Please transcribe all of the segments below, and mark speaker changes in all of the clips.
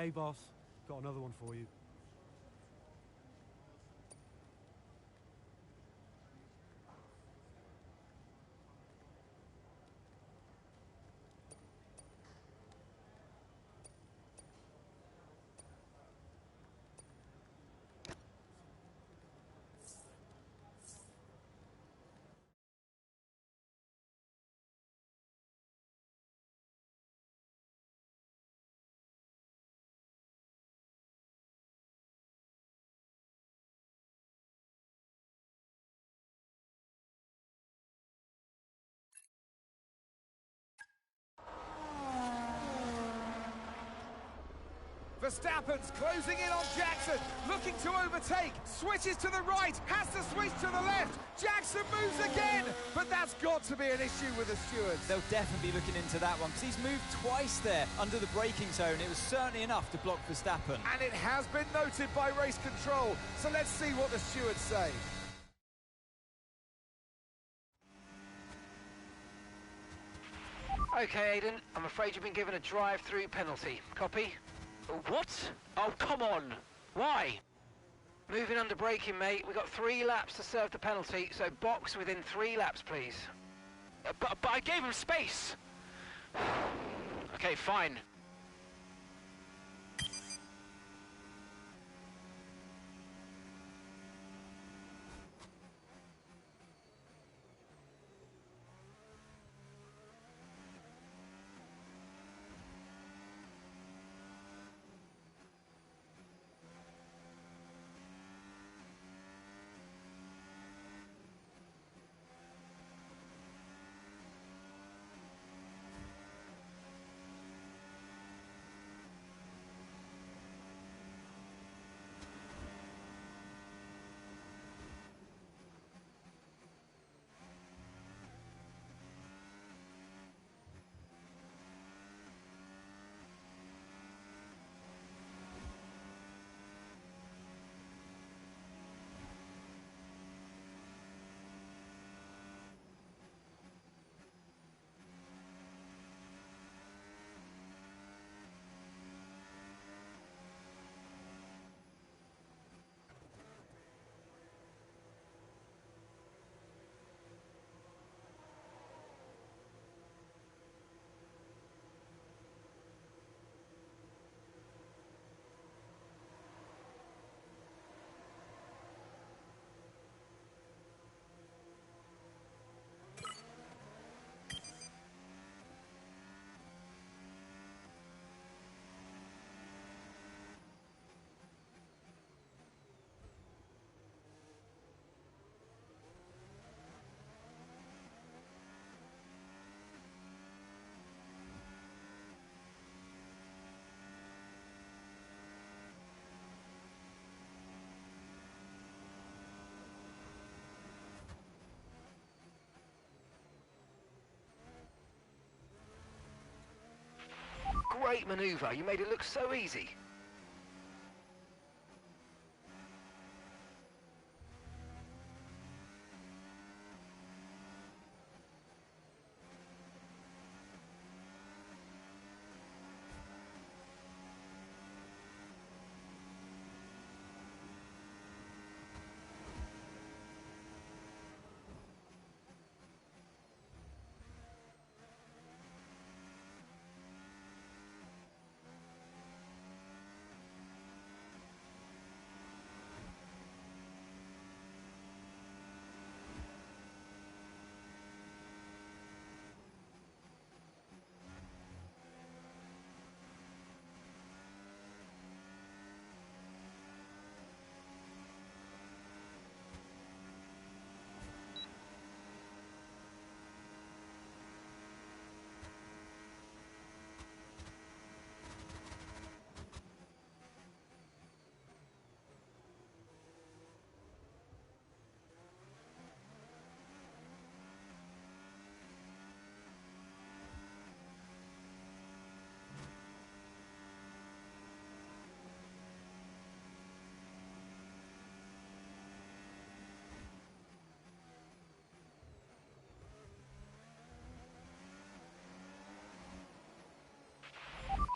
Speaker 1: Hey, boss. Got another one for you.
Speaker 2: Verstappen's closing in on Jackson, looking to overtake, switches to the right, has to switch to the left, Jackson moves again, but that's got to be an issue with the stewards.
Speaker 3: They'll definitely be looking into that one, because he's moved twice there under the braking zone. It was certainly enough to block Verstappen.
Speaker 2: And it has been noted by race control, so let's see what the stewards say.
Speaker 4: Okay, Aiden, I'm afraid you've been given a drive-through penalty. Copy?
Speaker 5: What? Oh, come on. Why?
Speaker 4: Moving under braking, mate. We've got 3 laps to serve the penalty, so box within 3 laps, please.
Speaker 5: But I gave him space. Okay, fine.
Speaker 4: Great manoeuvre. You made it look so easy.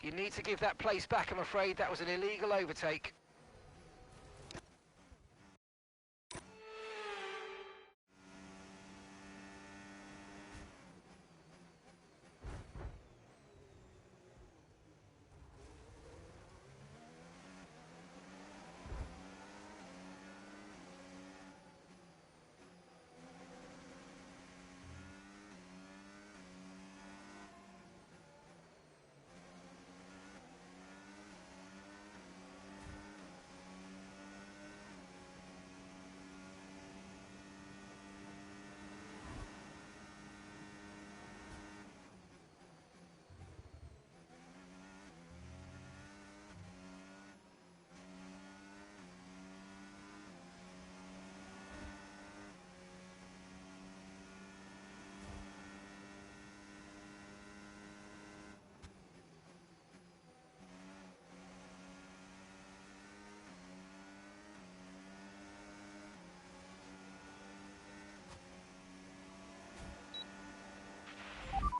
Speaker 4: You need to give that place back, I'm afraid. That was an illegal overtake.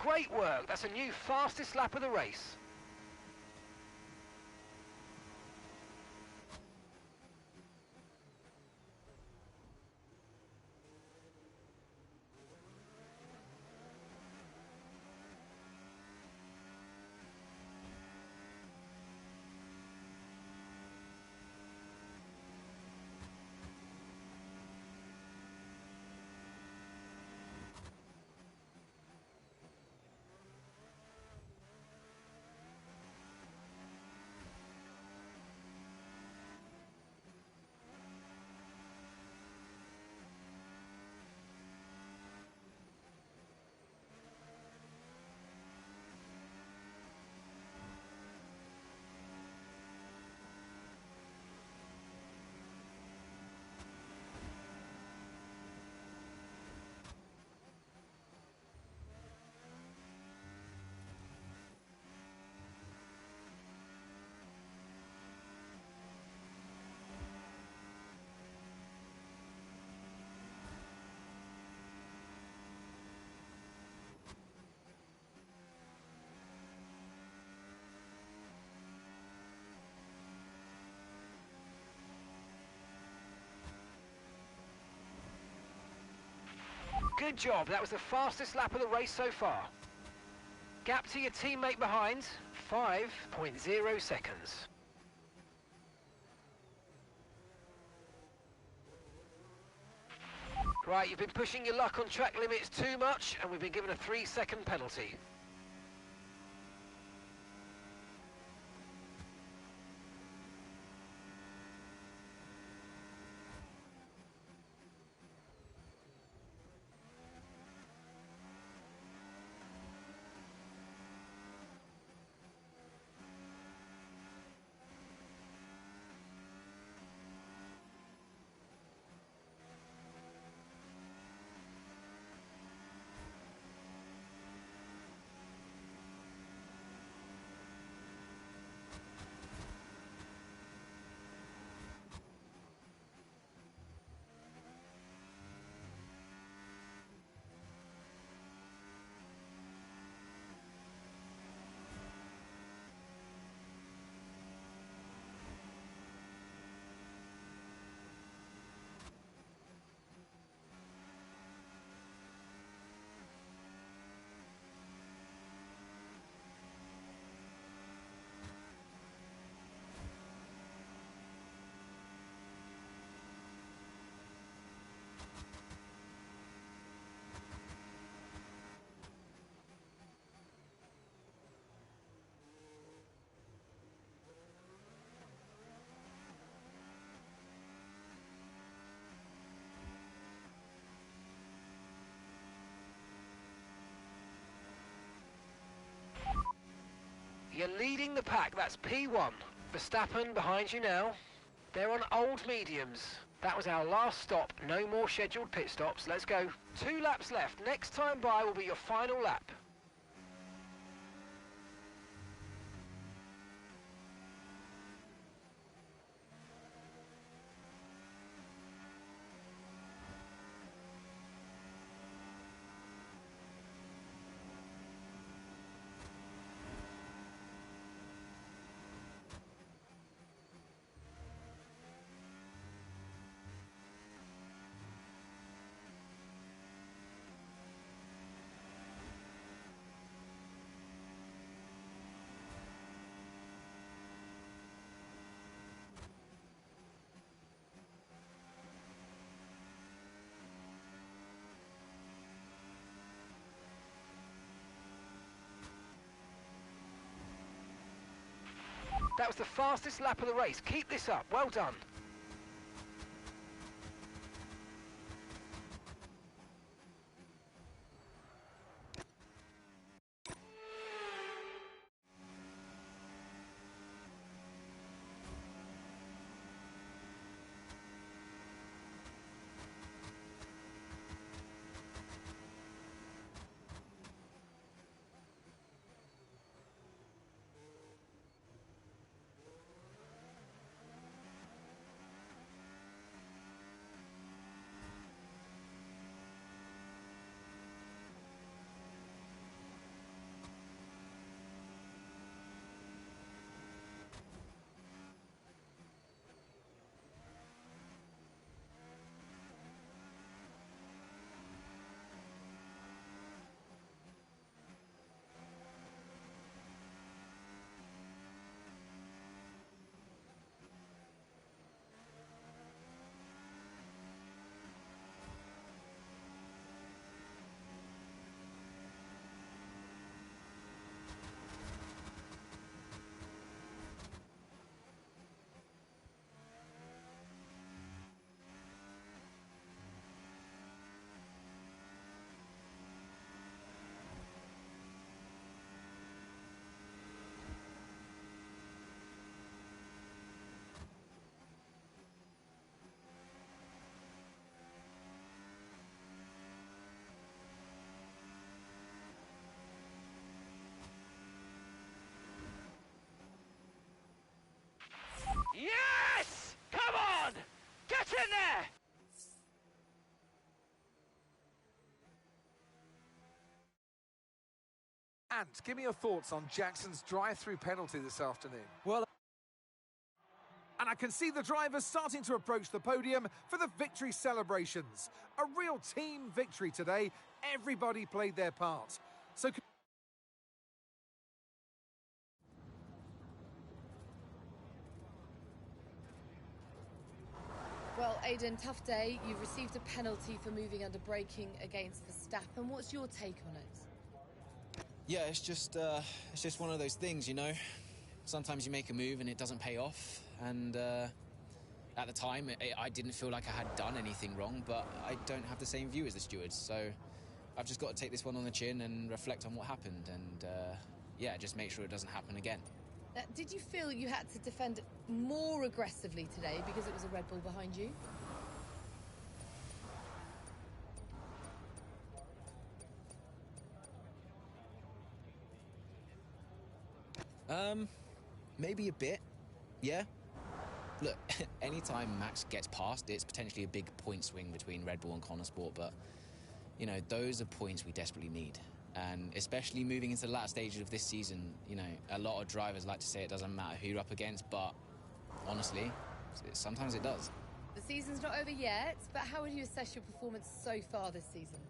Speaker 4: Great work. That's a new fastest lap of the race. Good job. That was the fastest lap of the race so far. Gap to your teammate behind, 5.0 seconds. Right, you've been pushing your luck on track limits too much, and we've been given a 3-second penalty. You're leading the pack, that's P1. Verstappen behind you now. They're on old mediums. That was our last stop, no more scheduled pit stops. Let's go. 2 laps left. Next time by will be your final lap. That was the fastest lap of the race. Keep this up. Well done.
Speaker 5: Yes! Come on! Get in there!
Speaker 2: And give me your thoughts on Jackson's drive-through penalty this afternoon.
Speaker 3: Well,
Speaker 2: And I can see the drivers starting to approach the podium for the victory celebrations. A real team victory today. Everybody played their part. So
Speaker 6: Well, Aidan, tough day. You've received a penalty for moving under braking against Verstappen. What's your take on it?
Speaker 7: Yeah, it's just one of those things, you know. Sometimes you make a move and it doesn't pay off. And at the time, I didn't feel like I had done anything wrong, but I don't have the same view as the stewards. So I've just got to take this one on the chin and reflect on what happened. And yeah, just make sure it doesn't happen again.
Speaker 6: Did you feel you had to defend more aggressively today because it was a Red Bull behind you?
Speaker 7: Maybe a bit, yeah. Look, anytime Max gets past, it's potentially a big point swing between Red Bull and Connosport, but, you know, those are points we desperately need. And especially moving into the latter stages of this season, you know, a lot of drivers like to say it doesn't matter who you're up against, but honestly, sometimes it does.
Speaker 6: The season's not over yet, but how would you assess your performance so far this season?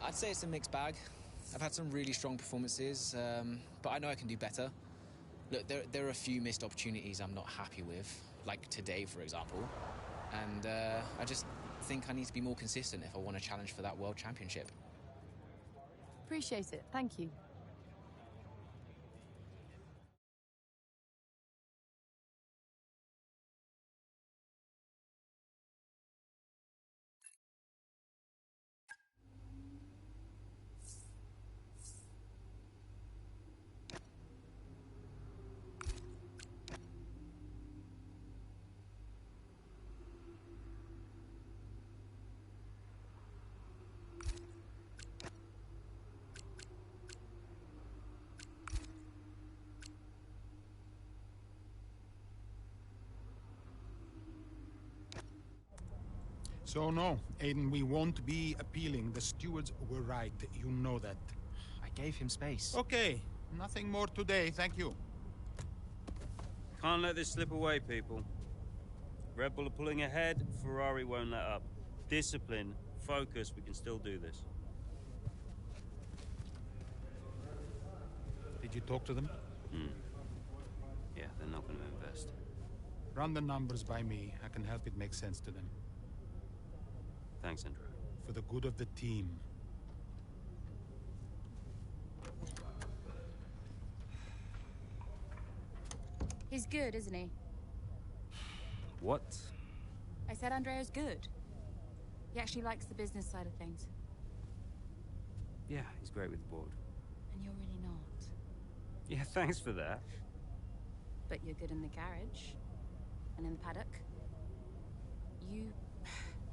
Speaker 7: I'd say it's a mixed bag. I've had some really strong performances, but I know I can do better. Look, there are a few missed opportunities I'm not happy with, like today, for example. And I just think I need to be more consistent if I want to challenge for that World Championship.
Speaker 6: Appreciate it. Thank you.
Speaker 8: So no, Aiden, we won't be appealing. The stewards were right. You know that.
Speaker 7: I gave him space.
Speaker 8: Okay, nothing more today, thank you.
Speaker 9: Can't let this slip away, people. Red Bull are pulling ahead, Ferrari won't let up. Discipline, focus, we can still do this.
Speaker 8: Did you talk to them?
Speaker 9: Yeah, they're not going to invest.
Speaker 8: Run the numbers by me. I can help it make sense to them.
Speaker 9: Thanks, Andrea.
Speaker 8: For the good of the team.
Speaker 10: He's good, isn't he?
Speaker 9: What?
Speaker 10: I said Andrea's good. He actually likes the business side of things.
Speaker 9: Yeah, he's great with the board.
Speaker 10: And you're really not.
Speaker 9: Yeah, thanks for that.
Speaker 10: But you're good in the garage. And in the paddock. You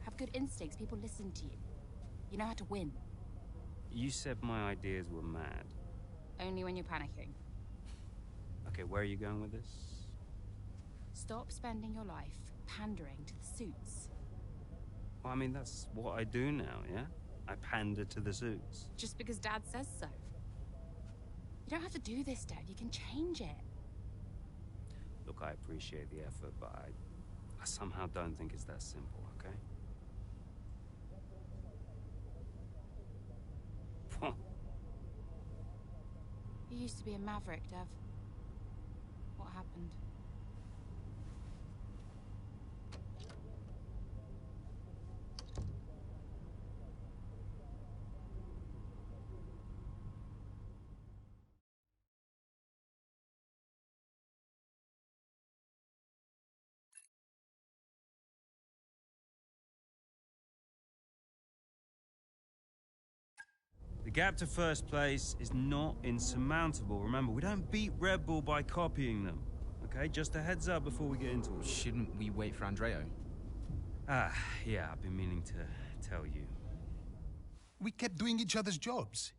Speaker 10: have good instincts. People listen to you. You know how to win.
Speaker 9: You said my ideas were mad.
Speaker 10: Only when you're panicking.
Speaker 9: Okay, where are you going with this?
Speaker 10: Stop spending your life pandering to the suits.
Speaker 9: Well, I mean, that's what I do now, yeah? I pander to the suits.
Speaker 10: Just because Dad says so. You don't have to do this, Dad. You can change it.
Speaker 9: Look, I appreciate the effort, but I somehow don't think it's that simple, okay?
Speaker 10: You used to be a maverick, Dev. What happened?
Speaker 9: The gap to first place is not insurmountable. Remember, we don't beat Red Bull by copying them. Okay, just a heads up before we get into it.
Speaker 7: Shouldn't we wait for Andreo?
Speaker 9: Yeah, I've been meaning to tell you.
Speaker 8: We kept doing each other's jobs.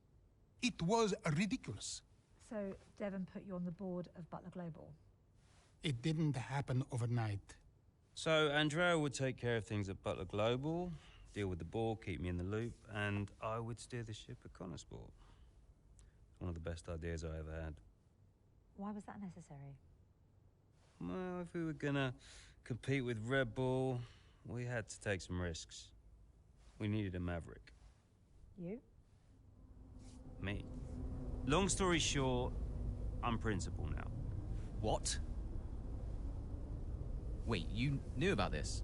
Speaker 8: It was ridiculous.
Speaker 11: So Devon put you on the board of Butler Global?
Speaker 8: It didn't happen overnight.
Speaker 9: So Andrea would take care of things at Butler Global, deal with the board, keep me in the loop, and I would steer the ship at Connorsport. One of the best ideas I ever had.
Speaker 11: Why was that necessary?
Speaker 9: Well, if we were gonna compete with Red Bull, we had to take some risks. We needed a maverick.
Speaker 11: You?
Speaker 9: Me. Long story short, I'm principal now.
Speaker 7: What? Wait, you knew about this?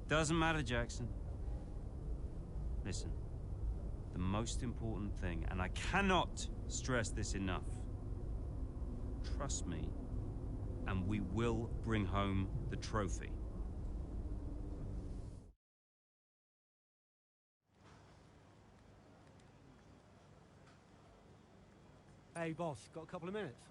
Speaker 9: Doesn't matter, Jackson. Listen, the most important thing, and I cannot stress this enough, trust me, and we will bring home the trophy.
Speaker 1: Hey, boss, got a couple of minutes?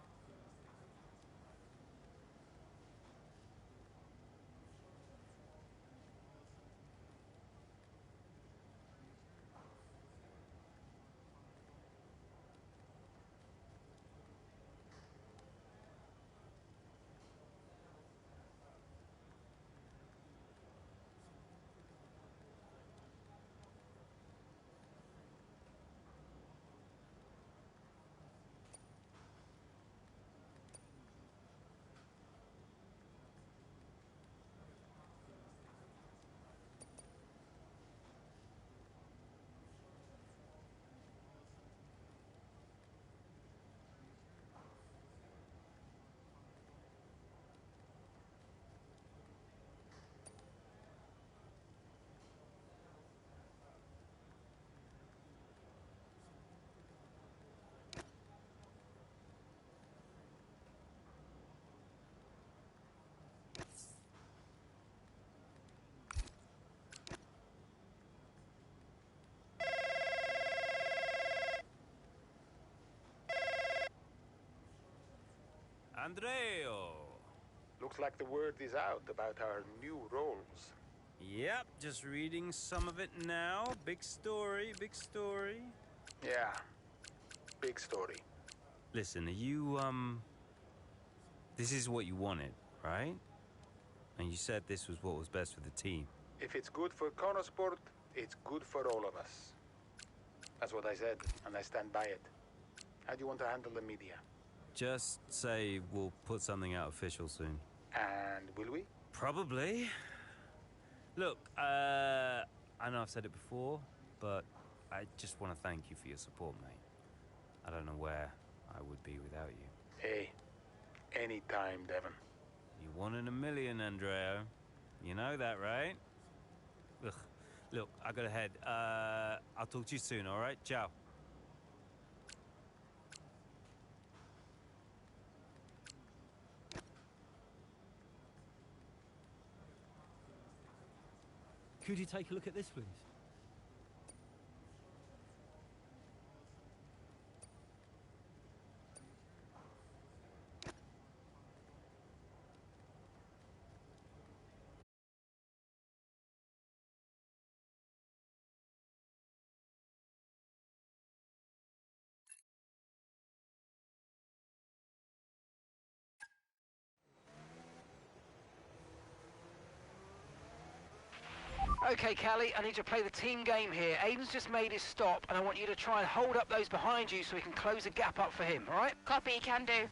Speaker 9: Andreo!
Speaker 12: Looks like the word is out about our new roles.
Speaker 9: Yep, just reading some of it now. Big story, big story.
Speaker 12: Yeah, big story.
Speaker 9: Listen, are you, this is what you wanted, right? And you said this was what was best for the team.
Speaker 12: If it's good for Connorsport, it's good for all of us. That's what I said, and I stand by it. How do you want to handle the media?
Speaker 9: Just say we'll put something out official soon.
Speaker 12: And will we?
Speaker 9: Probably. Look, I know I've said it before, but I just want to thank you for your support, mate. I don't know where I would be without you.
Speaker 12: Hey, anytime, Devon.
Speaker 9: You 1 in a million, Andreo. You know that, right? Ugh. Look, I gotta head. I'll talk to you soon, all right? Ciao.
Speaker 1: Could you take a look at this, please?
Speaker 4: Okay, Callie, I need to play the team game here. Aiden's just made his stop, and I want you to try and hold up those behind you so we can close the gap up for him, all right?
Speaker 10: Copy, can do.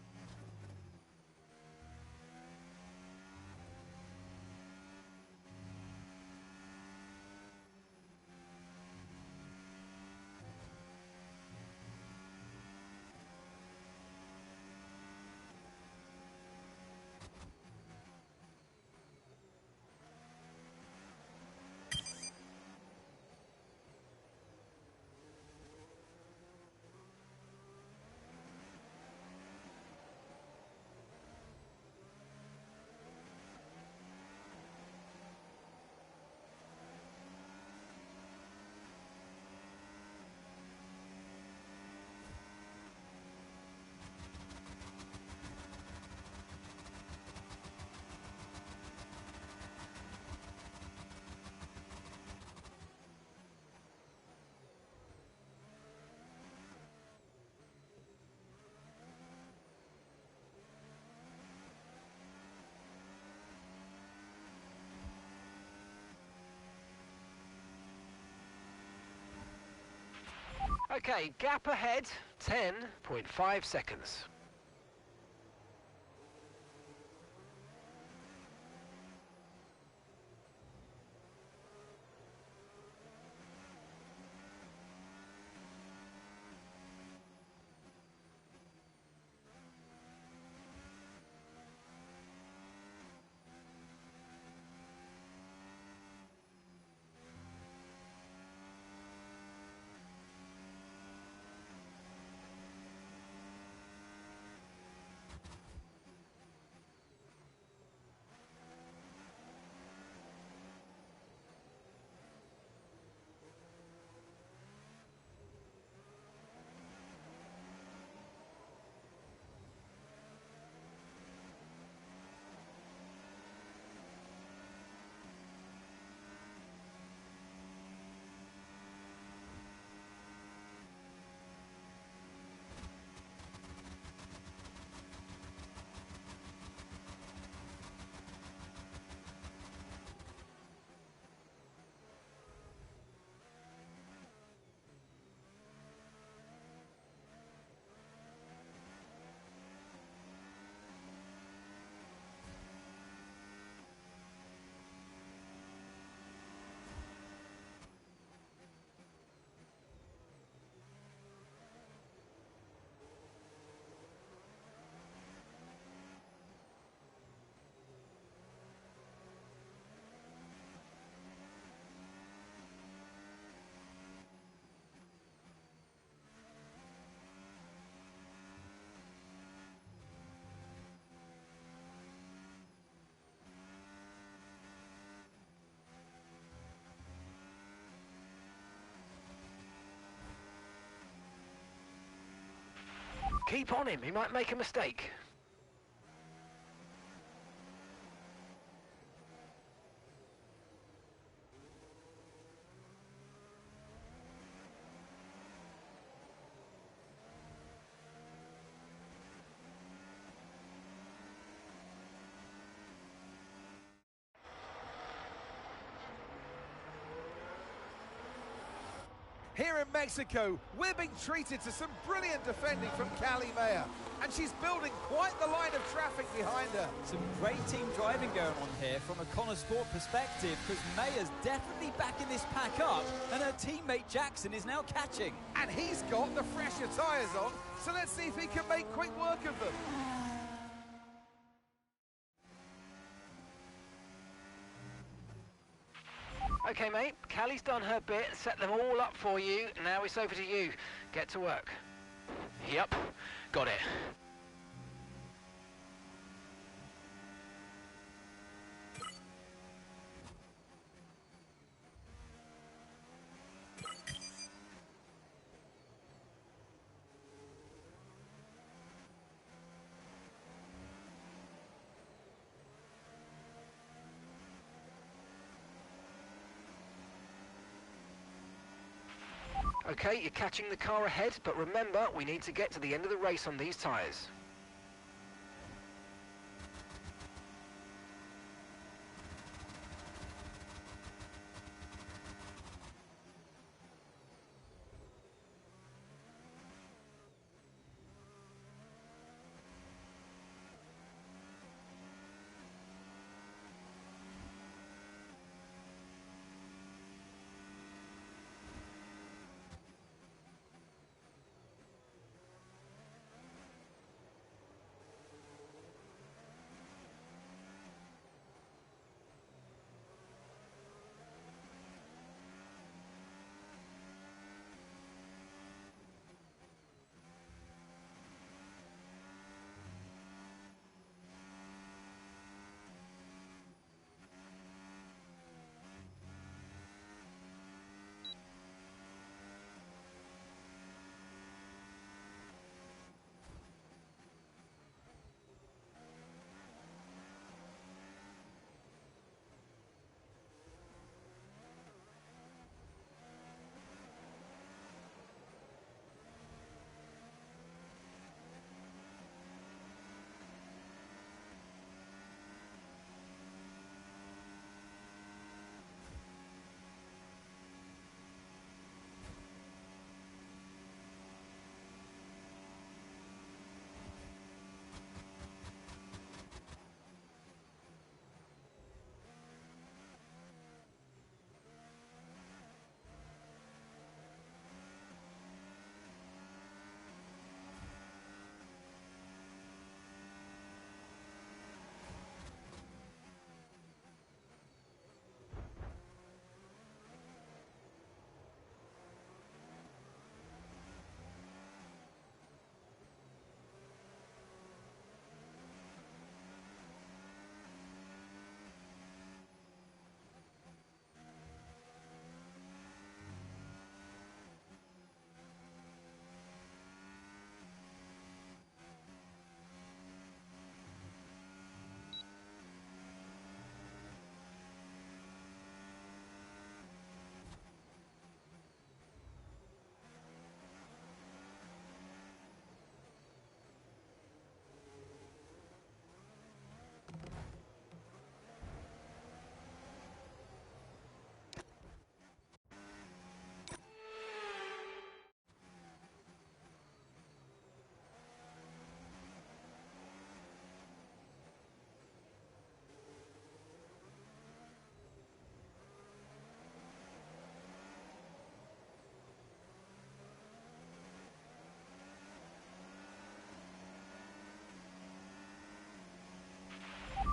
Speaker 4: Okay, gap ahead, 10.5 seconds. Keep on him, he might make a mistake.
Speaker 2: Here in Mexico, we're being treated to some brilliant defending from Callie Mayer. And she's building quite the line of traffic behind her.
Speaker 3: Some great team driving going on here from a Connor Sport perspective, because Mayer's definitely backing this pack up, and her teammate Jackson is now catching.
Speaker 2: And he's got the fresher tyres on, so let's see if he can make quick work of them.
Speaker 4: Okay, mate. Callie's done her bit, set them all up for you. Now it's over to you. Get to work.
Speaker 5: Yep, got it.
Speaker 4: Okay, you're catching the car ahead, but remember, we need to get to the end of the race on these tyres.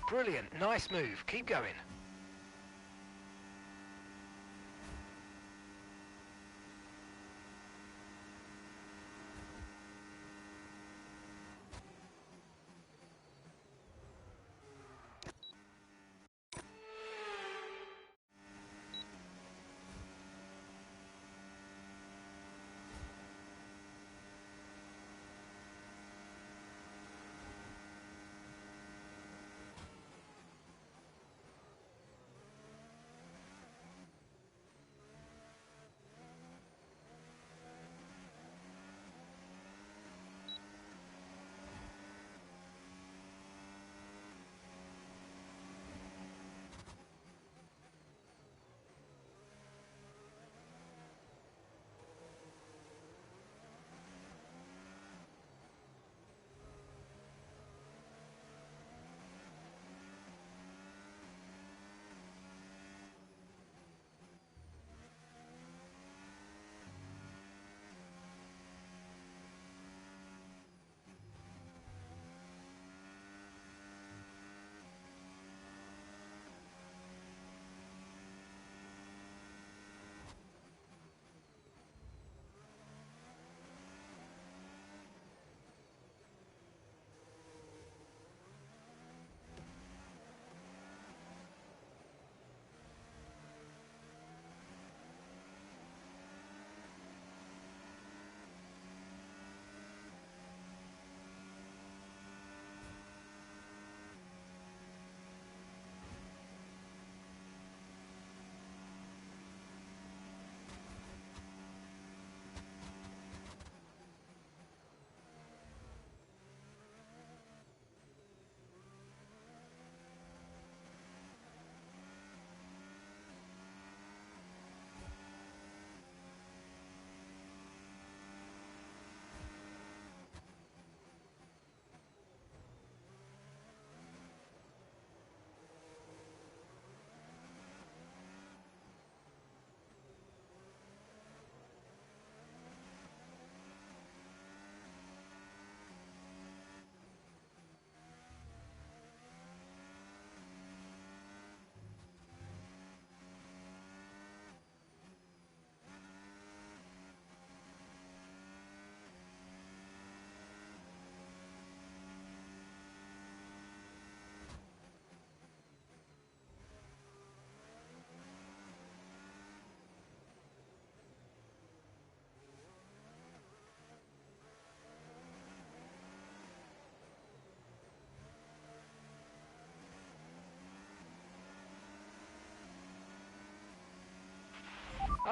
Speaker 4: Brilliant, nice move. Keep going.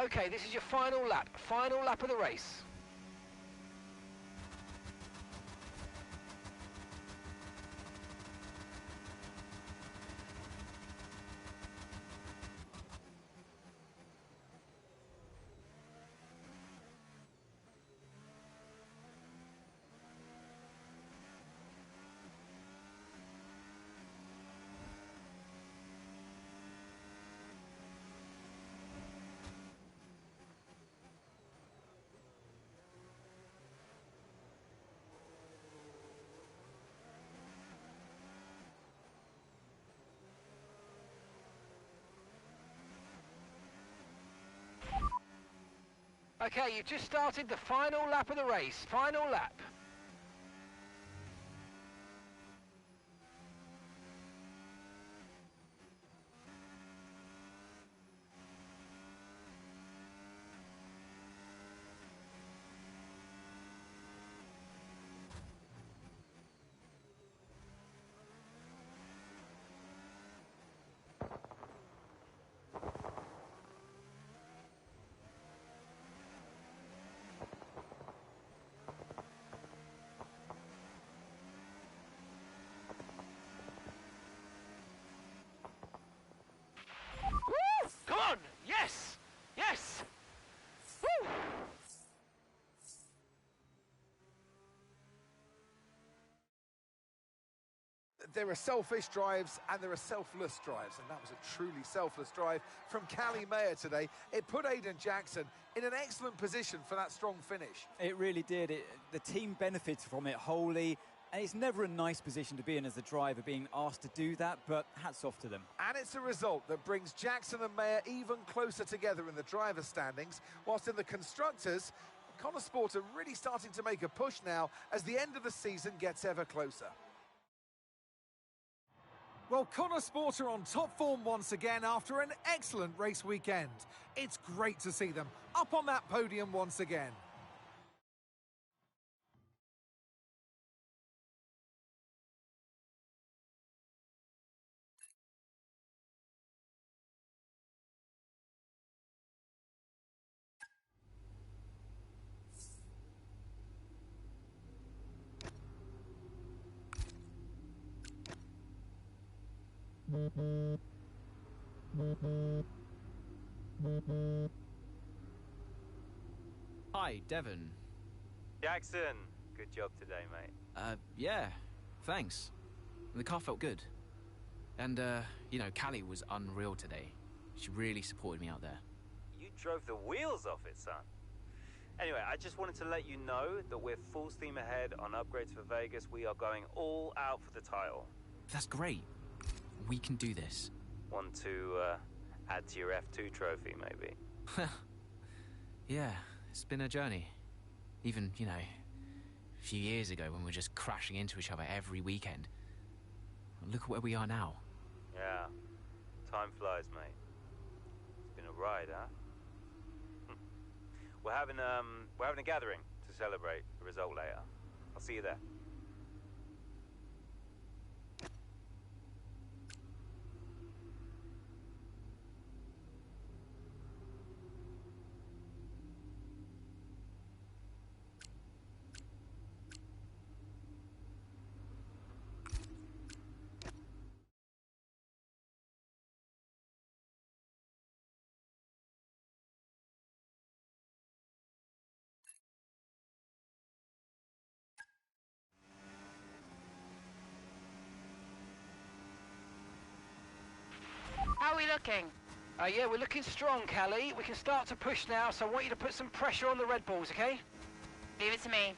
Speaker 4: Okay, this is your final lap of the race. Okay, you've just started the final lap of the race. Final lap. Woo! Come on! Yes! Yes! Woo!
Speaker 2: There are selfish drives and there are selfless drives, and that was a truly selfless drive from Callie Mayer today. It put Aiden Jackson in an excellent position for that strong finish.
Speaker 3: It really did. The team benefited from it wholly, and it's never a nice position to be in as a driver, being asked to do that, but hats off to them.
Speaker 2: And it's a result that brings Jackson and Mayer even closer together in the driver's standings, whilst in the constructors, Connor Sport are really starting to make a push now as the end of the season gets ever closer. Well, Connor Sport are on top form once again after an excellent race weekend. It's great to see them up on that podium once again.
Speaker 13: Hi, Devon.
Speaker 9: Jackson, good job today, mate.
Speaker 13: Yeah, thanks. The car felt good. And, you know, Callie was unreal today. She really supported me out there.
Speaker 9: You drove the wheels off it, son. Anyway, I just wanted to let you know that we're full steam ahead on upgrades for Vegas. We are going all out for the title.
Speaker 13: That's great. We can do this.
Speaker 9: Want to add to your F2 trophy, maybe?
Speaker 13: Yeah, it's been a journey. Even, you know, a few years ago when we were just crashing into each other every weekend. Look at where we are now.
Speaker 9: Yeah, time flies, mate. It's been a ride, huh? We're having a gathering to celebrate the result later. I'll see you there.
Speaker 10: How are we looking?
Speaker 4: Yeah, we're looking strong, Callie. We can start to push now, so I want you to put some pressure on the Red Bulls, okay?
Speaker 10: Leave it to me.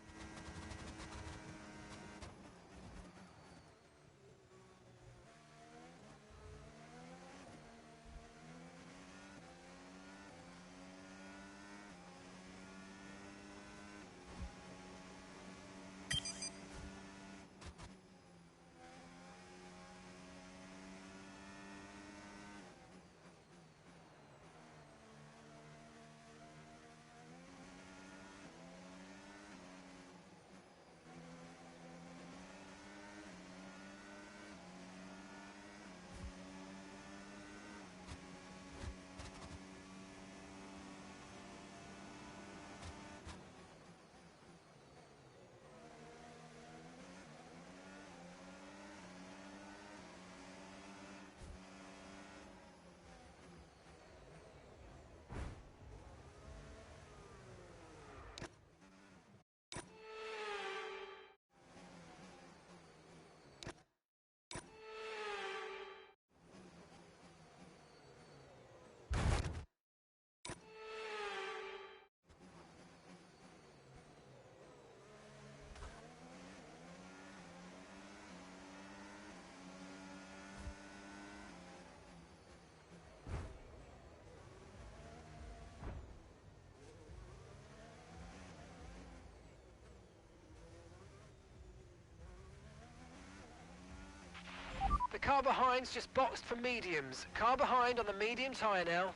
Speaker 4: car behind's just boxed for mediums. Car behind on the medium tyre now.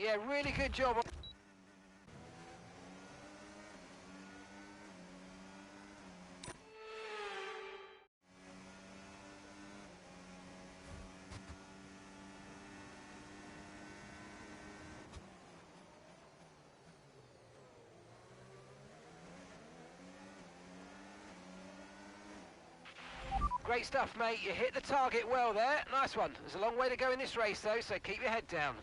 Speaker 4: Yeah, really good job. Great stuff, mate. You hit the target well there. Nice one. There's a long way to go in this race, though, so keep your head down.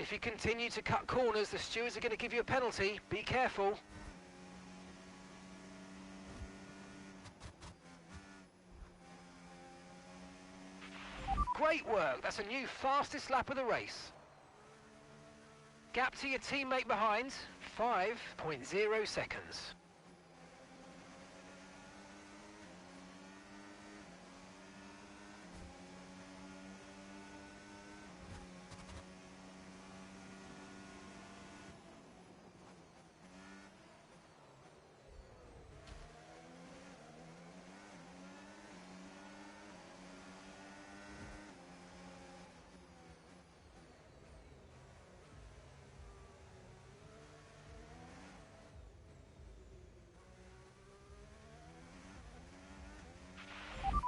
Speaker 4: If you continue to cut corners, the stewards are going to give you a penalty. Be careful. Great work. That's a new fastest lap of the race. Gap to your teammate behind, 5.0 seconds.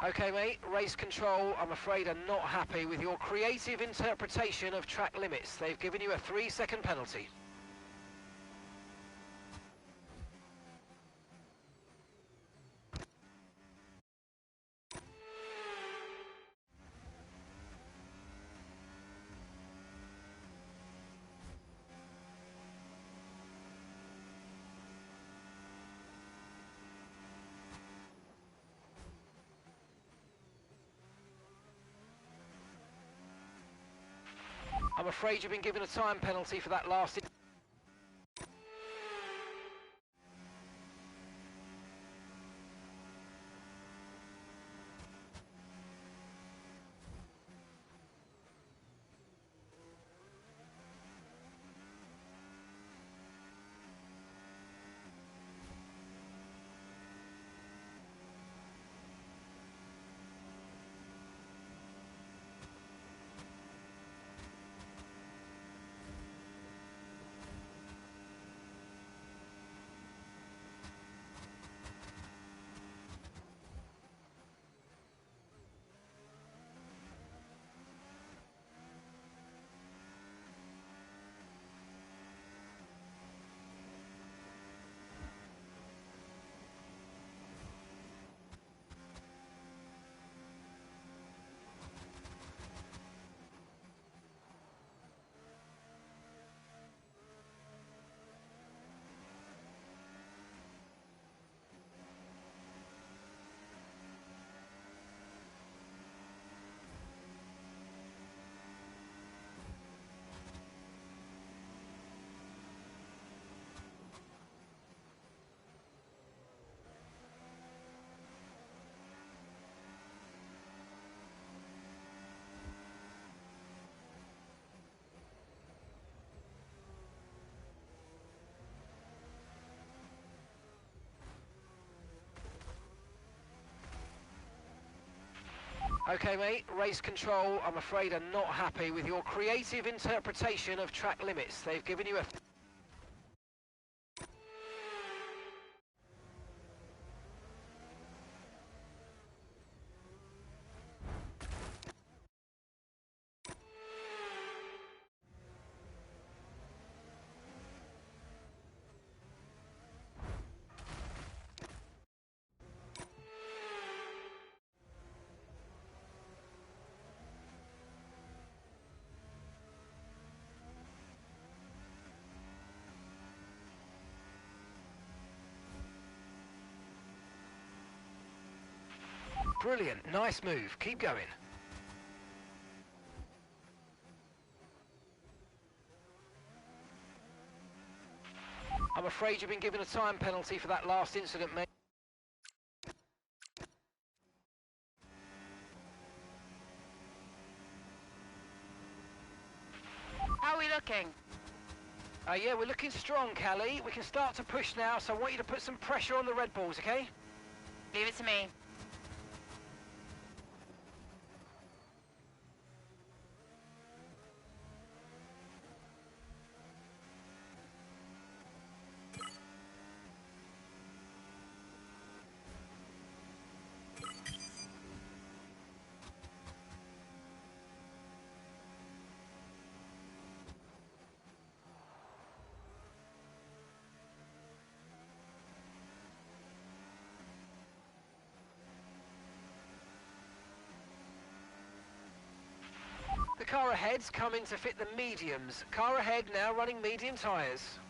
Speaker 4: Okay, mate, race control, I'm afraid, are not happy with your creative interpretation of track limits. They've given you a 3-second penalty. I'm afraid you've been given a time penalty for that last... Okay, mate, race control, I'm afraid, are not happy with your creative interpretation of track limits. They've given you a... Brilliant, nice move, keep going. I'm afraid you've been given a time penalty for that last incident, mate.
Speaker 10: How are we looking?
Speaker 4: Yeah, we're looking strong, Callie. We can start to push now, so I want you to put some pressure on the Red Bulls, okay?
Speaker 10: Leave it to me.
Speaker 4: The car ahead's coming to fit the mediums. Car ahead now running medium tyres.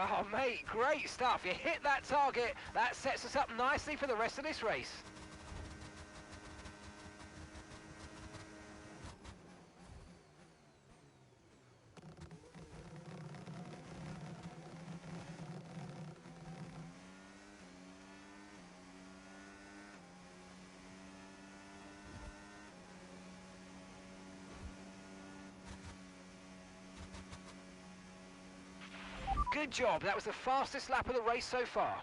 Speaker 4: Oh, mate, great stuff. You hit that target. That sets us up nicely for the rest of this race. Good job. That was the fastest lap of the race so far.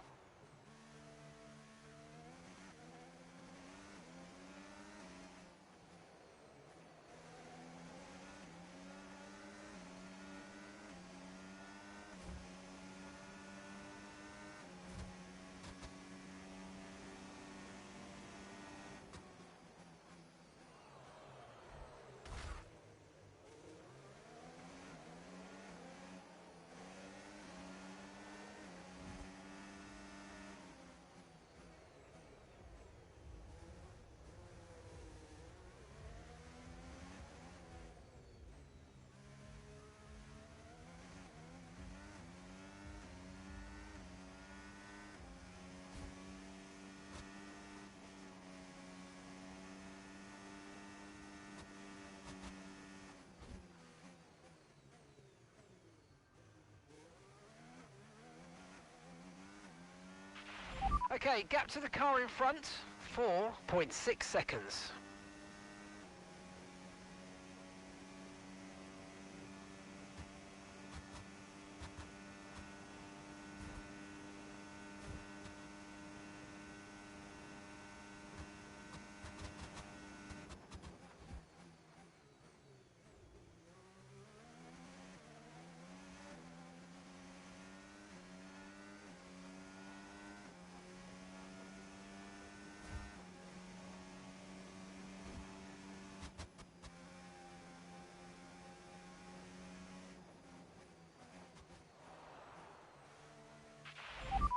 Speaker 4: Okay, gap to the car in front, 4.6 seconds.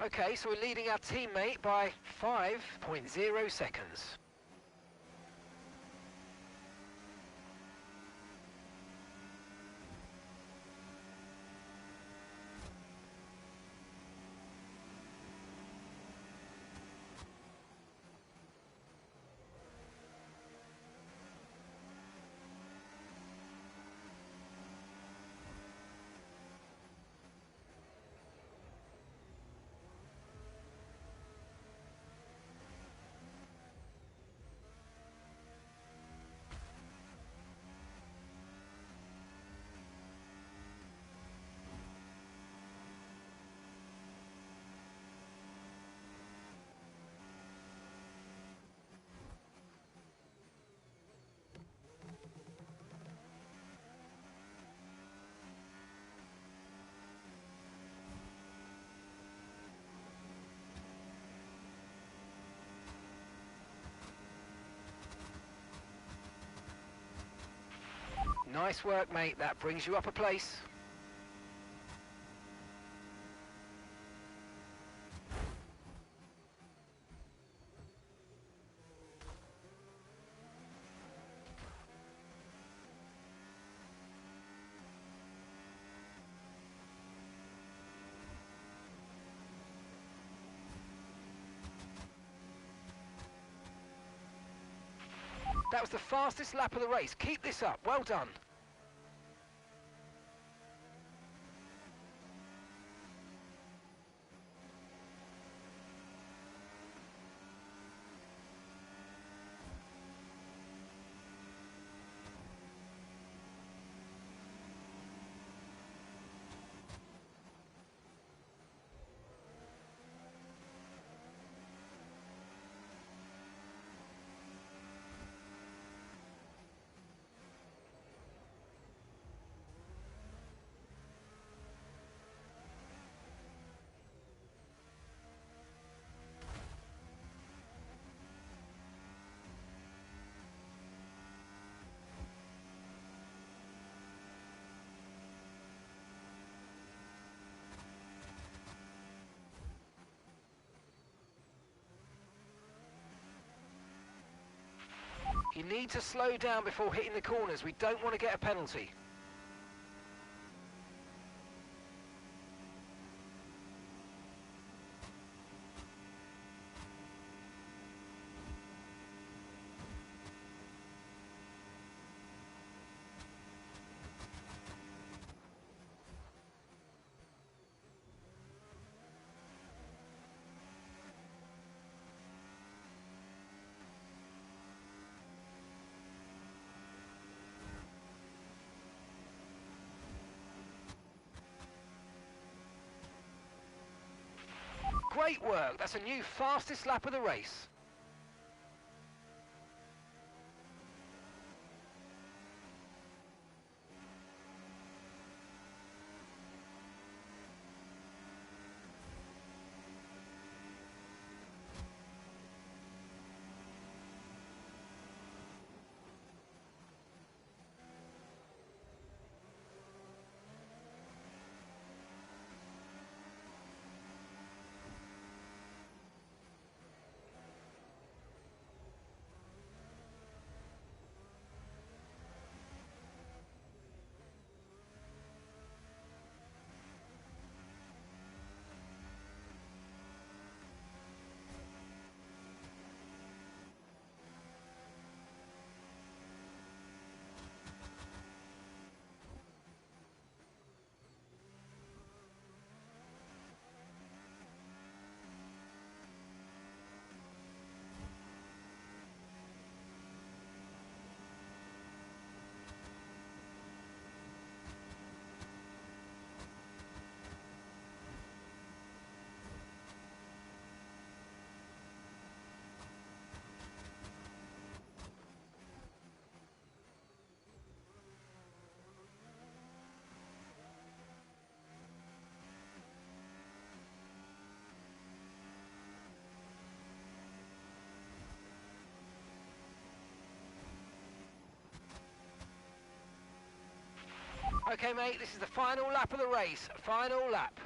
Speaker 4: Okay, so we're leading our teammate by 5.0 seconds. Nice work, mate. That brings you up a place. That was the fastest lap of the race. Keep this up. Well done. You need to slow down before hitting the corners. We don't want to get a penalty. Great work. That's a new fastest lap of the race. Okay, mate, this is the final lap of the race. Final lap.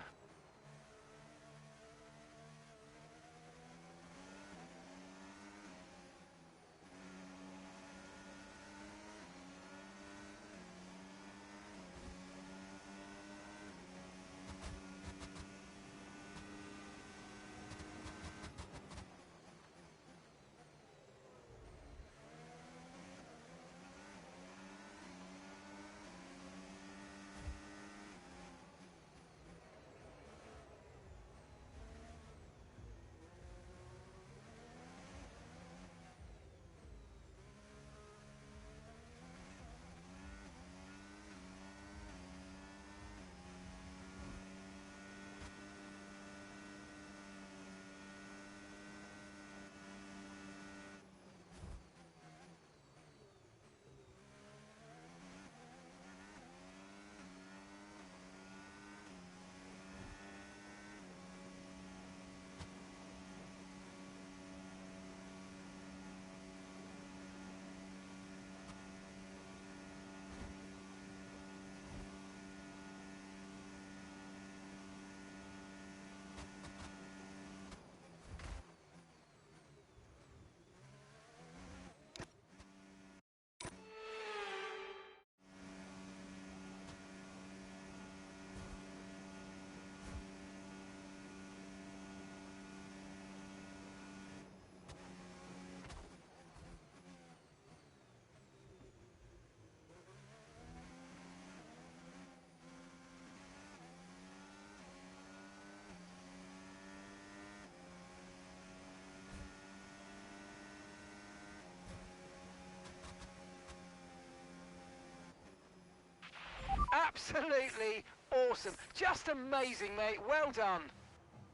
Speaker 4: Absolutely awesome. Just amazing, mate. Well done.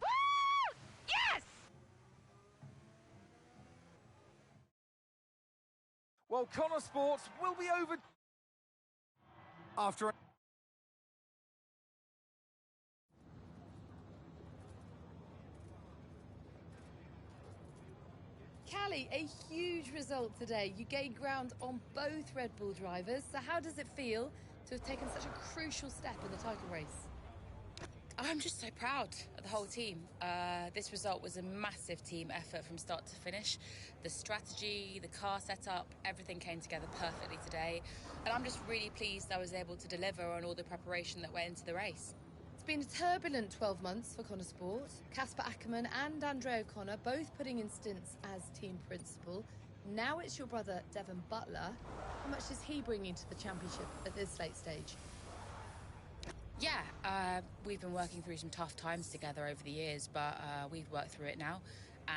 Speaker 10: Woo! Yes!
Speaker 2: Well, Connor Sports will be over after...
Speaker 6: Callie, a huge result today. You gained ground on both Red Bull drivers. So how does it feel to have taken such a crucial step in the title race?
Speaker 10: I'm just so proud of the whole team. This result was a massive team effort from start to finish. The strategy, the car setup, everything came together perfectly today. And I'm just really pleased I was able to deliver on all the preparation that went into the race.
Speaker 6: It's been a turbulent 12 months for Connor Sport. Casper Ackerman and Andre O'Connor both putting in stints as team principal. Now it's your brother, Devon Butler. How much is he bringing to the championship at this late stage?
Speaker 10: Yeah, we've been working through some tough times together over the years, but we've worked through it now.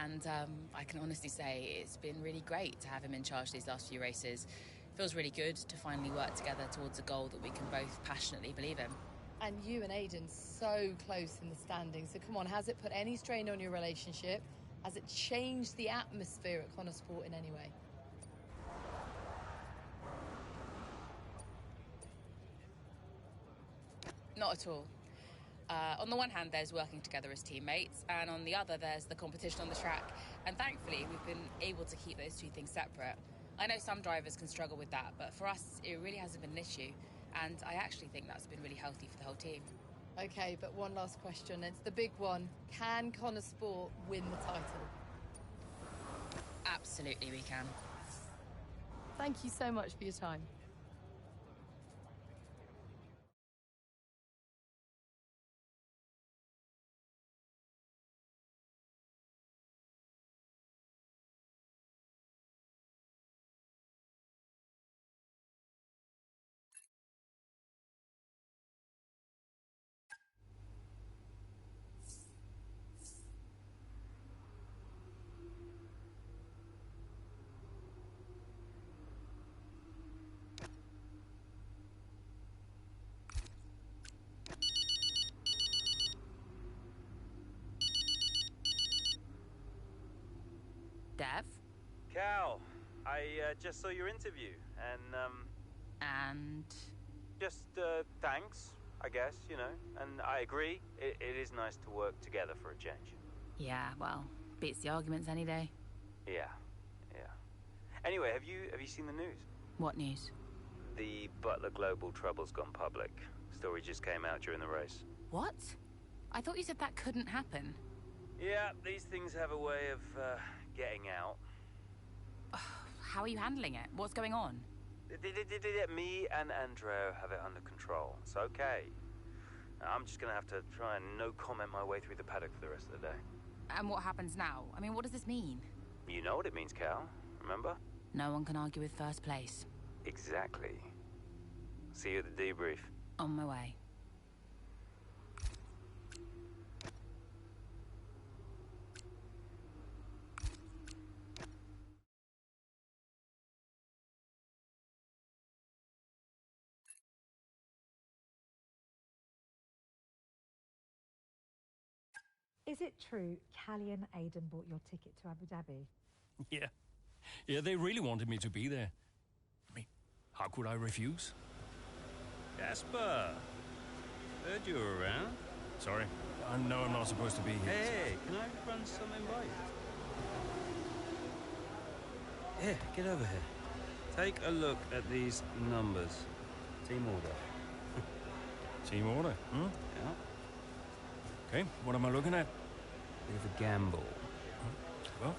Speaker 10: And I can honestly say it's been really great to have him in charge these last few races. It feels really good to finally work together towards a goal that we can both passionately believe in.
Speaker 6: And you and Aiden so close in the standings. So come on, has it put any strain on your relationship? Has it changed the atmosphere at Connor Sport in any way?
Speaker 10: Not at all. On the one hand, there's working together as teammates, and on the other, there's the competition on the track. And thankfully, we've been able to keep those two things separate. I know some drivers can struggle with that, but for us, it really hasn't been an issue. And I actually think that's been really healthy for the whole team.
Speaker 6: Okay, but one last question. It's the big one. Can Connor Sport win the title?
Speaker 10: Absolutely, we can.
Speaker 6: Thank you so much for your time.
Speaker 10: Dev?
Speaker 9: Cal, I just saw your interview, and
Speaker 10: And?
Speaker 9: just thanks, I guess, you know. And I agree, it is nice to work together for a change.
Speaker 10: Yeah, well, beats the arguments any day.
Speaker 9: Yeah. Anyway, have you seen the news?
Speaker 10: What news?
Speaker 9: The Butler Global trouble's gone public. Story just came out during the race.
Speaker 10: What? I thought you said that couldn't happen.
Speaker 9: Yeah, these things have a way of getting out.
Speaker 10: How are you handling it? What's going on?
Speaker 9: Me and Andrea have it under control. It's okay. I'm just gonna have to try and no comment my way through the paddock for the rest of the day.
Speaker 10: And what happens now? I mean, what does this mean?
Speaker 9: You know what it means, Cal. Remember?
Speaker 10: No one can argue with first place.
Speaker 9: Exactly. See you at the debrief.
Speaker 10: On my way.
Speaker 11: Is it true Callie and Aiden bought your ticket to Abu Dhabi?
Speaker 1: Yeah, they really wanted me to be there. I mean, how could I refuse?
Speaker 9: Casper! Heard you were around.
Speaker 1: Sorry, I know I'm not supposed to be here.
Speaker 9: Hey, can I run something by you? Here, get over here. Take a look at these numbers. Team order.
Speaker 1: Team order, hmm?
Speaker 9: Yeah.
Speaker 1: Okay, what am I looking at?
Speaker 9: Bit of a gamble.
Speaker 1: Well,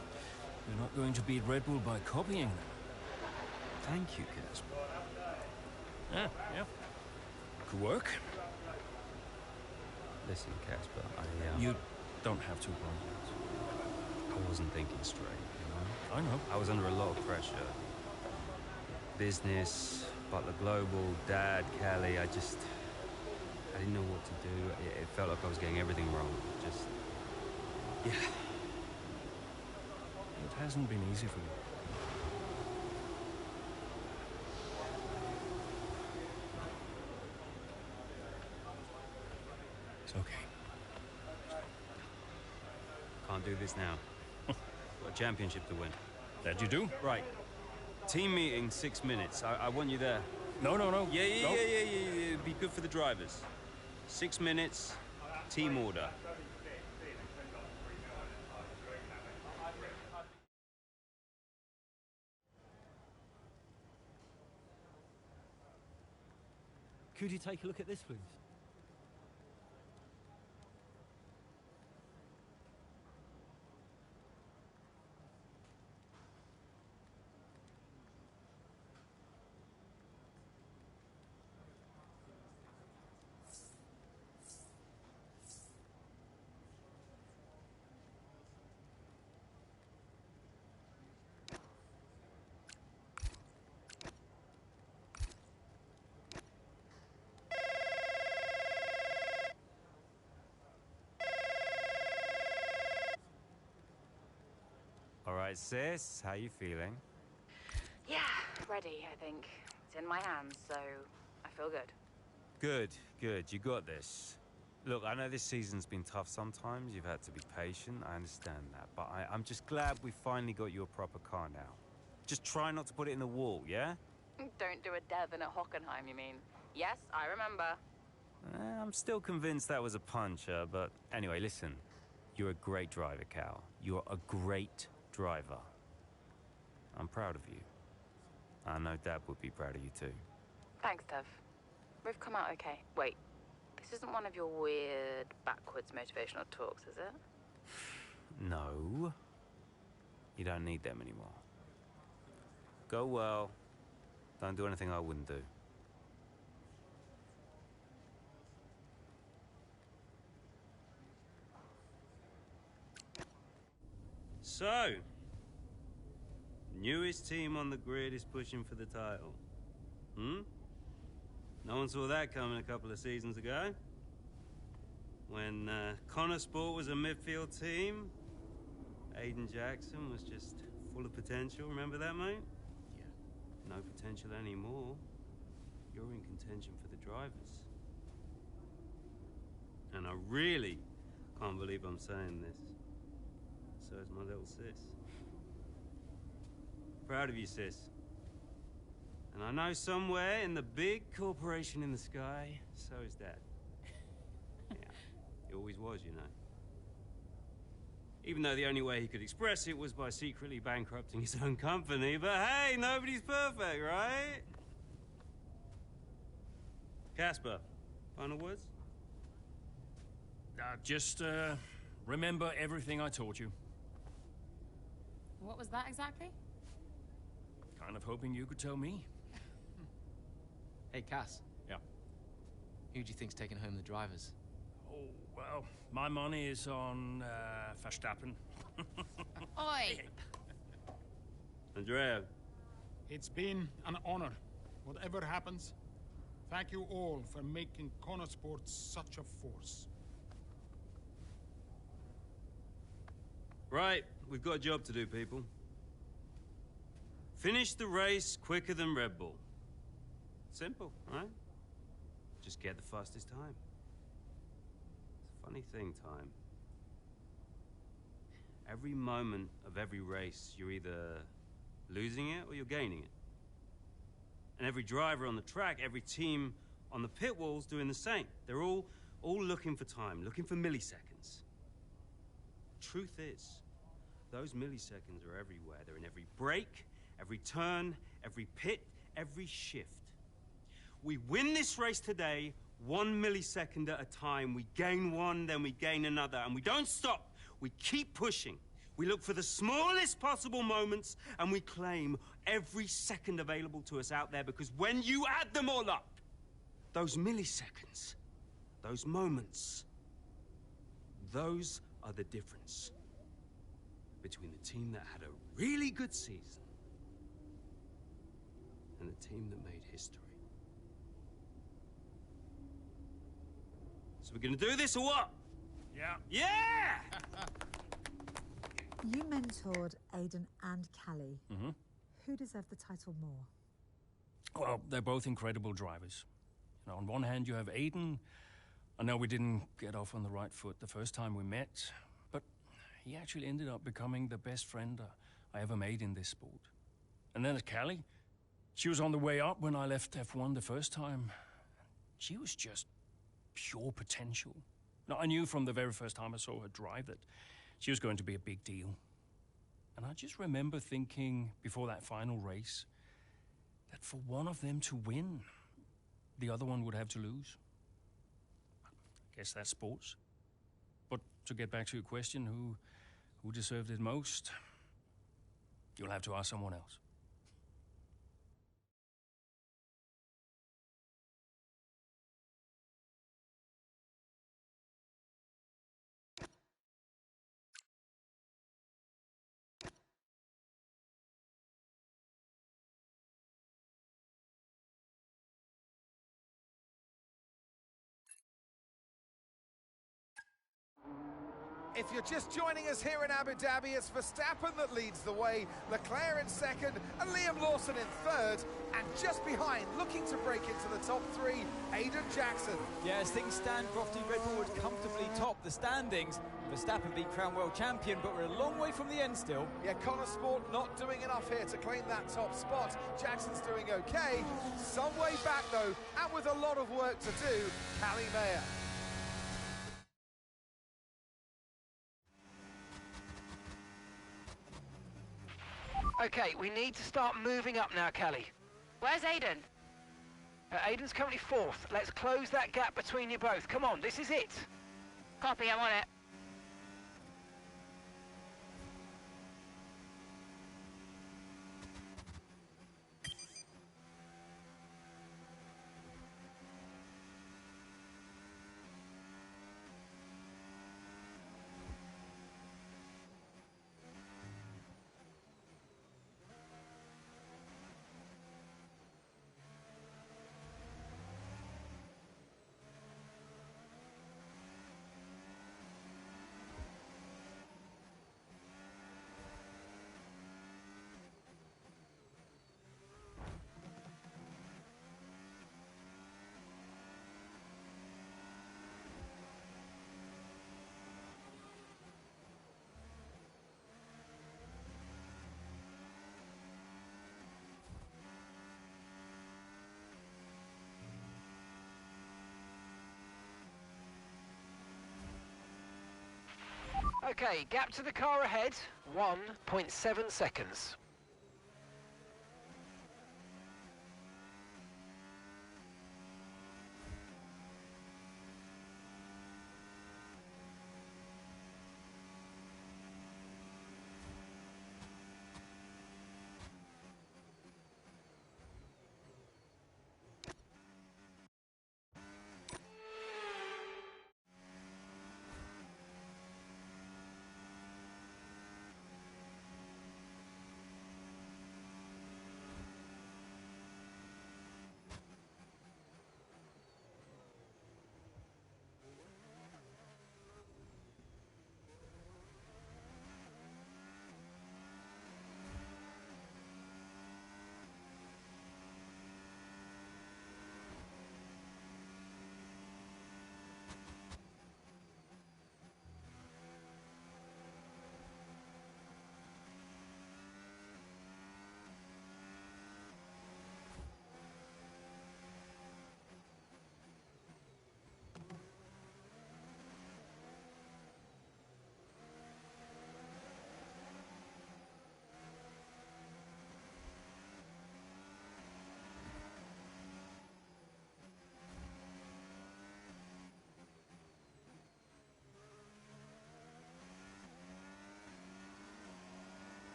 Speaker 1: you're not going to beat Red Bull by copying them.
Speaker 9: Thank you, Casper.
Speaker 1: Yeah. Could work.
Speaker 9: Listen, Casper,
Speaker 1: You don't have to apologize.
Speaker 9: I wasn't thinking straight, you know?
Speaker 1: I know.
Speaker 9: I was under a lot of pressure. Business, Butler Global, Dad, Callie, I didn't know what to do. It felt like I was getting everything wrong. Yeah.
Speaker 1: It hasn't been easy for you. It's okay.
Speaker 9: Can't do this now. Got a championship to win.
Speaker 1: That you do?
Speaker 9: Right. Team meeting, 6 minutes. I want you there.
Speaker 1: No.
Speaker 9: Yeah. Be good for the drivers. 6 minutes, team order.
Speaker 3: Could you take a look at this, please?
Speaker 9: All right, sis, how you feeling?
Speaker 10: Yeah, ready, I think. It's in my hands, so I feel good.
Speaker 9: Good. You got this. Look, I know this season's been tough sometimes. You've had to be patient. I understand that. But I'm just glad we finally got you a proper car now. Just try not to put it in the wall, yeah?
Speaker 10: Don't do a Devon at Hockenheim, you mean? Yes, I remember.
Speaker 9: I'm still convinced that was a puncher, but anyway, listen. You're a great driver, Cal. You're a great driver. I'm proud of you. I know Dad would be proud of you too.
Speaker 10: Thanks, Dev. We've come out okay. Wait, this isn't one of your weird, backwards motivational talks, is it?
Speaker 9: No. You don't need them anymore. Go well. Don't do anything I wouldn't do. So, newest team on the grid is pushing for the title. No one saw that coming a couple of seasons ago. When Connor Sport was a midfield team, Aiden Jackson was just full of potential. Remember that, mate? Yeah. No potential anymore. You're in contention for the drivers. And I really can't believe I'm saying this. So is my little sis. Proud of you, sis. And I know somewhere in the big corporation in the sky, so is Dad. Yeah, he always was, you know. Even though the only way he could express it was by secretly bankrupting his own company. But hey, nobody's perfect, right? Casper, final words?
Speaker 1: Just remember everything I taught you.
Speaker 10: What was that exactly?
Speaker 1: Kind of hoping you could tell me.
Speaker 7: Hey, Cass.
Speaker 1: Yeah?
Speaker 7: Who do you think's taking home the drivers?
Speaker 1: Oh, well, my money is on Verstappen.
Speaker 10: Oi!
Speaker 9: Andrea.
Speaker 8: It's been an honor. Whatever happens, thank you all for making Connor Sports such a force.
Speaker 9: Right, we've got a job to do, people. Finish the race quicker than Red Bull. Simple, right? Just get the fastest time. It's a funny thing, time. Every moment of every race, you're either losing it or you're gaining it. And every driver on the track, every team on the pit wall's doing the same. They're all looking for time, looking for milliseconds. Truth is, those milliseconds are everywhere. They're in every break, every turn, every pit, every shift. We win this race today 1 millisecond at a time. We gain one, then we gain another, and we don't stop. We keep pushing. We look for the smallest possible moments, and we claim every second available to us out there, because when you add them all up, those milliseconds, those moments, those are the difference between the team that had a really good season and the team that made history. So we're gonna do this or what?
Speaker 1: Yeah.
Speaker 9: Yeah!
Speaker 11: You mentored Aiden and Callie.
Speaker 1: Mm-hmm.
Speaker 11: Who deserved the title more?
Speaker 1: Well, they're both incredible drivers. You know, on one hand, you have Aiden. I know we didn't get off on the right foot the first time we met, but he actually ended up becoming the best friend I ever made in this sport. And then there's Callie. She was on the way up when I left F1 the first time. She was just pure potential. Now, I knew from the very first time I saw her drive that she was going to be a big deal. And I just remember thinking before that final race that for one of them to win, the other one would have to lose. I guess that's sports. But to get back to your question, who deserved it most? You'll have to ask someone else.
Speaker 2: If you're just joining us here in Abu Dhabi, it's Verstappen that leads the way, Leclerc in second, and Liam Lawson in third. And just behind, looking to break into the top three, Aiden Jackson.
Speaker 3: Yeah, as things stand, Crofty, Red Bull would comfortably top the standings. Verstappen beat crown world champion, but we're a long way from the end still.
Speaker 2: Yeah, Connor Sport not doing enough here to claim that top spot. Jackson's doing okay. Some way back, though, and with a lot of work to do, Callie Mayer.
Speaker 4: Okay, we need to start moving up now, Callie.
Speaker 10: Where's Aiden?
Speaker 4: Aiden's currently fourth. Let's close that gap between you both. Come on, this is it.
Speaker 10: Copy, I'm on it.
Speaker 4: Okay, gap to the car ahead, 1.7 seconds.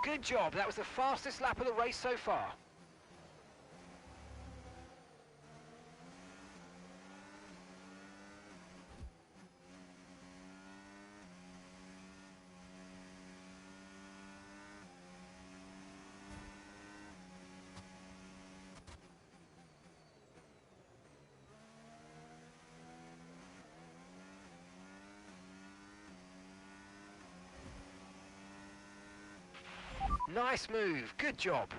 Speaker 4: Good job, that was the fastest lap of the race so far. Nice move, good job.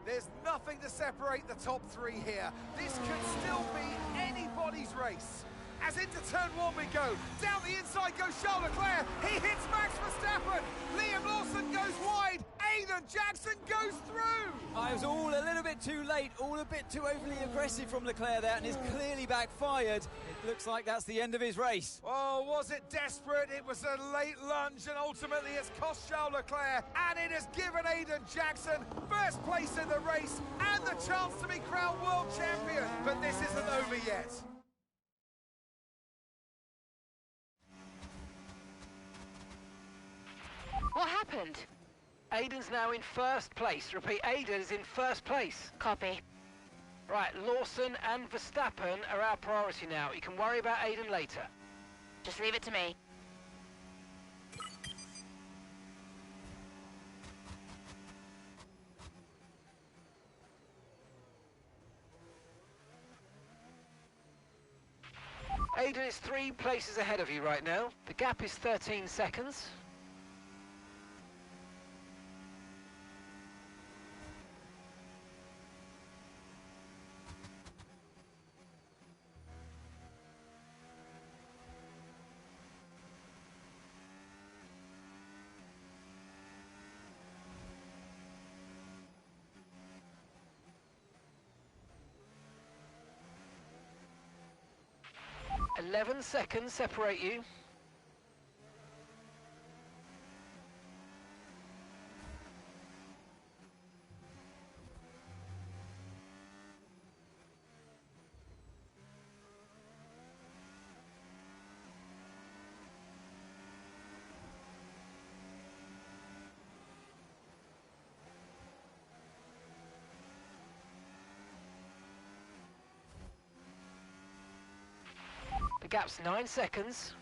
Speaker 2: There's nothing to separate the top three here. This could still be anybody's race. As into turn one we go. Down the inside goes Charles Leclerc. He hits Max Verstappen. Liam Lawson goes wide. Aiden Jackson goes through.
Speaker 3: I was all a little bit too late, all a bit too overly aggressive from Leclerc there, and it's clearly backfired. It looks like that's the end of his race.
Speaker 2: Oh, was it desperate? It was a late lunge, and ultimately it's cost Charles Leclerc, and it has given Aiden Jackson first place in the race and the chance to be crowned world champion. But this isn't over yet.
Speaker 4: What happened? Aiden's now in first place. Repeat, Aiden's in first place.
Speaker 10: Copy.
Speaker 4: Right, Lawson and Verstappen are our priority now. You can worry about Aiden later.
Speaker 10: Just leave it to me.
Speaker 4: Aiden is 3 places ahead of you right now. The gap is 13 seconds. "11 seconds separate you. The gap's 9 seconds.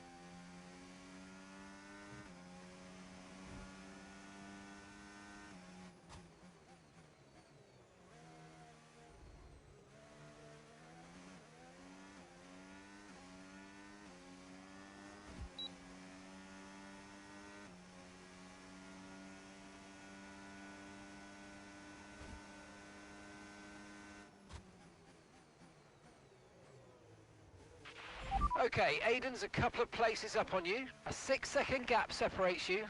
Speaker 4: Okay, Aiden's a couple of places up on you. A 6-second gap separates you.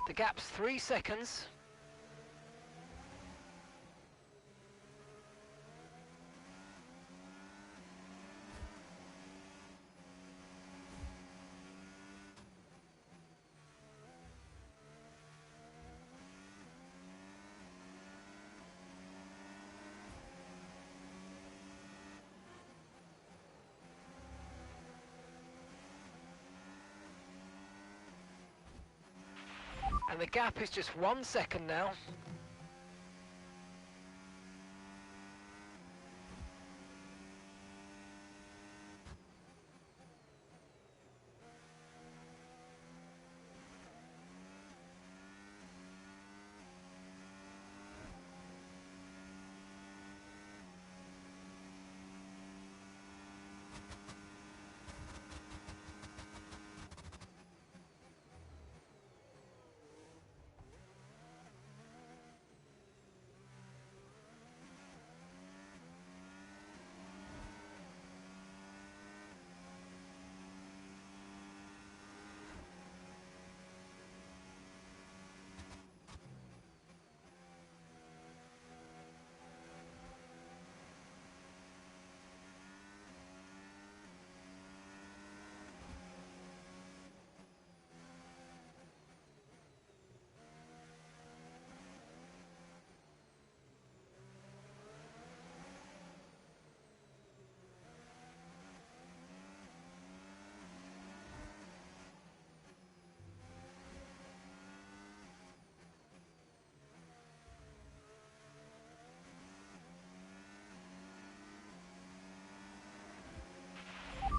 Speaker 4: The gap's 3 seconds. And the gap is just 1 second now.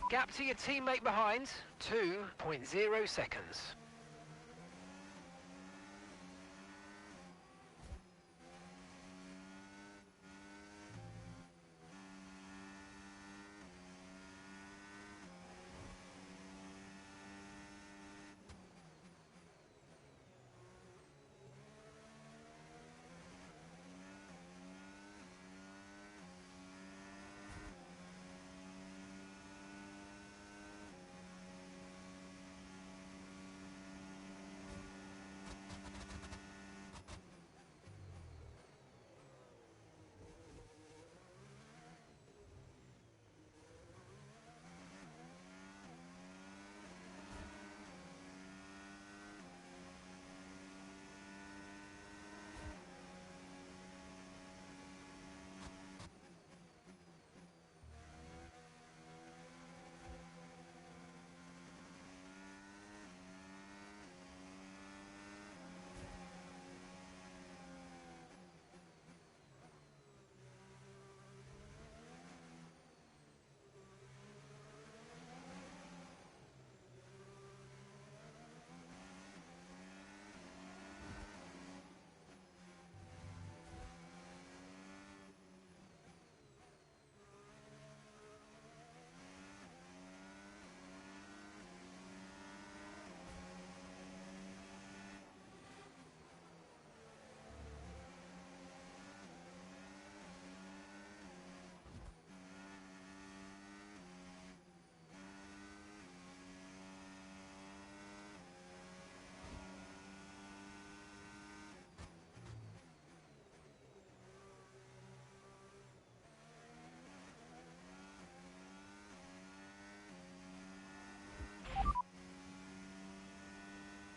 Speaker 4: Gap to your teammate behind, 2.0 seconds.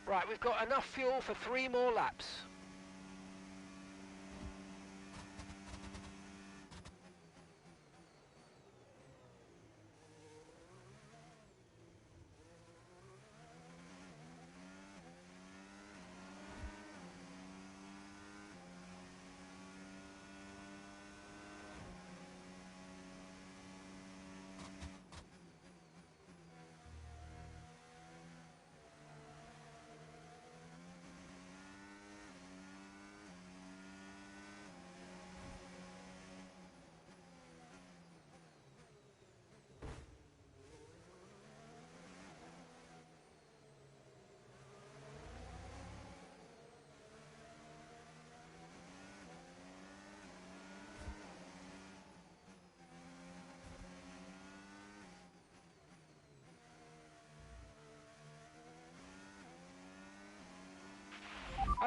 Speaker 4: Right, we've got enough fuel for 3 more laps.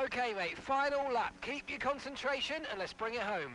Speaker 4: Okay, mate, final lap. Keep your concentration and let's bring it home.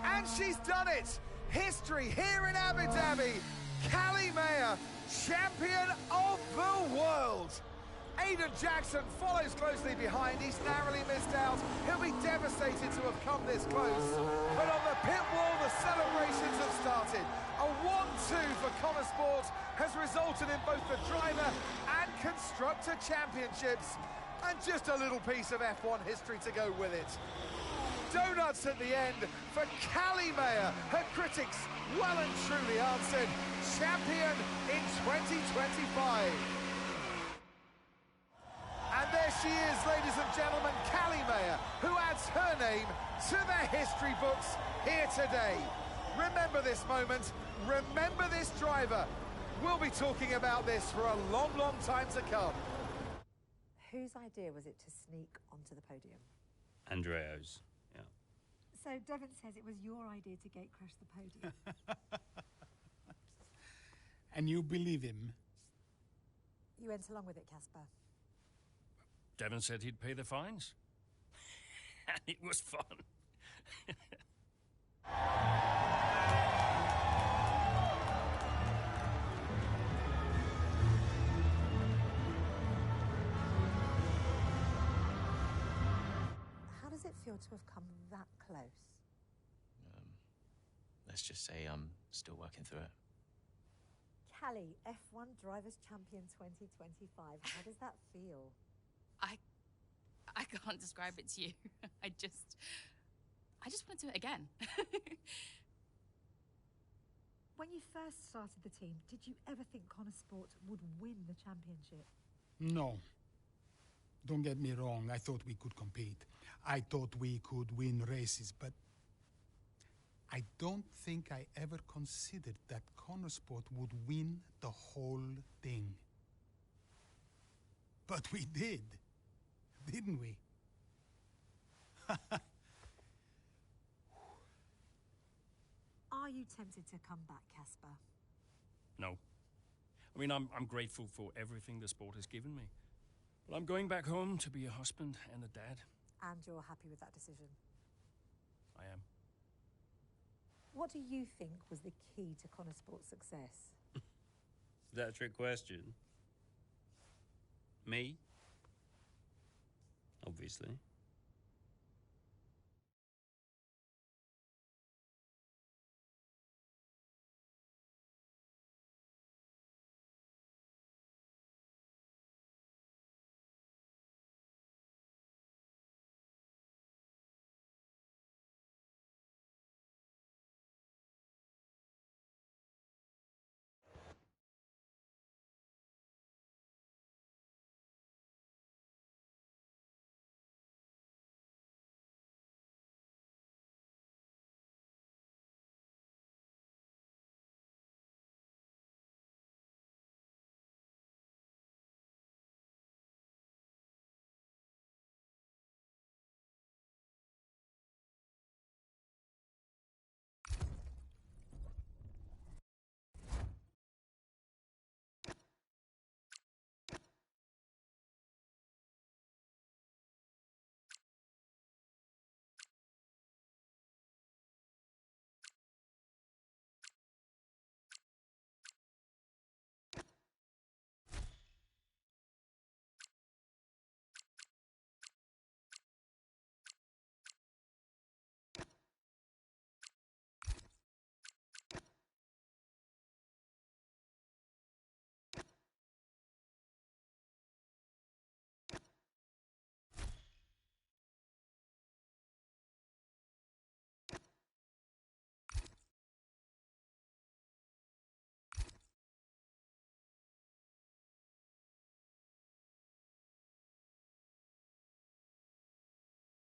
Speaker 2: And she's done it! History here in Abu Dhabi. Callie Mayer, champion of the world. Aiden Jackson follows closely behind. He's narrowly missed out. He'll be devastated to have come this close. But on the pit wall, the celebrations have started. A 1-2 for Connor Sport has resulted in both the driver and constructor championships. And just a little piece of F1 history to go with it. Donuts at the end for Callie Mayer. Her critics well and truly answered. Champion in 2025. And there she is, ladies and gentlemen, Callie Mayer, who adds her name to the history books here today. Remember this moment, remember this driver. We'll be talking about this for a long, long time to come.
Speaker 11: Whose idea was it to sneak onto the podium?
Speaker 9: Andreo's, yeah.
Speaker 11: So Devon says it was your idea to gate crash the podium.
Speaker 8: And you believe him?
Speaker 11: You went along with it, Casper.
Speaker 1: Devon said he'd pay the fines. And it was fun.
Speaker 11: How does it feel to have come that close?
Speaker 7: Let's just say I'm still working through it.
Speaker 11: Callie, F1 Drivers' Champion 2025. How does that feel?
Speaker 10: I can't describe it to you. I just want to do it again.
Speaker 11: When you first started the team, did you ever think Connor Sport would win the championship?
Speaker 8: No. Don't get me wrong, I thought we could compete. I thought we could win races, but I don't think I ever considered that Connor Sport would win the whole thing. But we did, didn't we?
Speaker 11: Are you tempted to come back, Casper?
Speaker 1: No. I mean, I'm grateful for everything the sport has given me. But I'm going back home to be a husband and a dad.
Speaker 11: And you're happy with that decision?
Speaker 1: I am.
Speaker 11: What do you think was the key to Connor Sport's success?
Speaker 9: Is that a trick question? Me? Obviously.